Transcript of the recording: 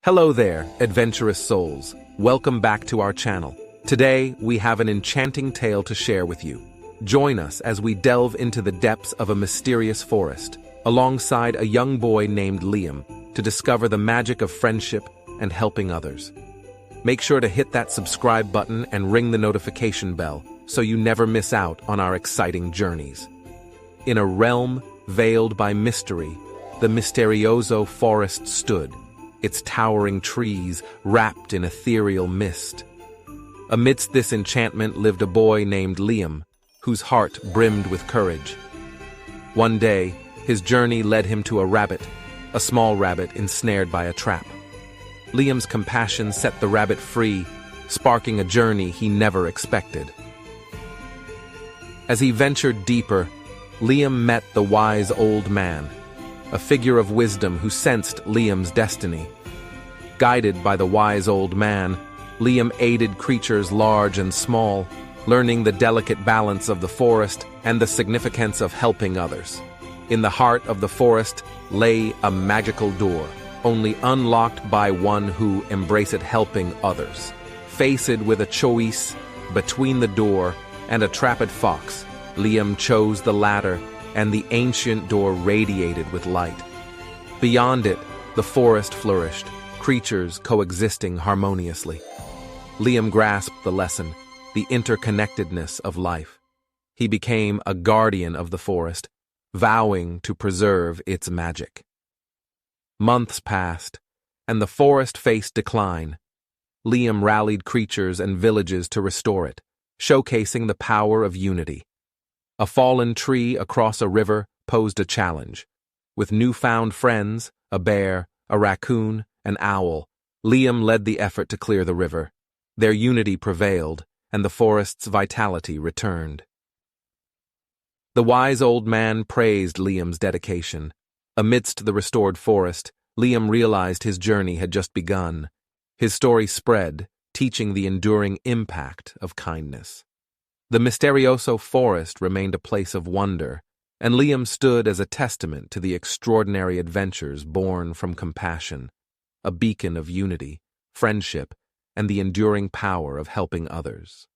Hello there, adventurous souls. Welcome back to our channel. Today, we have an enchanting tale to share with you. Join us as we delve into the depths of a mysterious forest, alongside a young boy named Liam, to discover the magic of friendship and helping others. Make sure to hit that subscribe button and ring the notification bell so you never miss out on our exciting journeys. In a realm veiled by mystery, the Misterioso forest stood, its towering trees wrapped in ethereal mist. Amidst this enchantment lived a boy named Liam, whose heart brimmed with courage. One day, his journey led him to a small rabbit ensnared by a trap. Liam's compassion set the rabbit free, sparking a journey he never expected. As he ventured deeper, Liam met the wise old man, a figure of wisdom who sensed Liam's destiny. Guided by the wise old man, Liam aided creatures large and small, learning the delicate balance of the forest and the significance of helping others. In the heart of the forest lay a magical door, only unlocked by one who embraced helping others. Faced with a choice between the door and a trapped fox, Liam chose the latter, and the ancient door radiated with light. Beyond it, the forest flourished, creatures coexisting harmoniously. Liam grasped the lesson, the interconnectedness of life. He became a guardian of the forest, vowing to preserve its magic. Months passed, and the forest faced decline. Liam rallied creatures and villages to restore it, showcasing the power of unity. A fallen tree across a river posed a challenge. With newfound friends, a bear, a raccoon, an owl, Liam led the effort to clear the river. Their unity prevailed, and the forest's vitality returned. The wise old man praised Liam's dedication. Amidst the restored forest, Liam realized his journey had just begun. His story spread, teaching the enduring impact of kindness. The Misterioso forest remained a place of wonder, and Liam stood as a testament to the extraordinary adventures born from compassion, a beacon of unity, friendship, and the enduring power of helping others.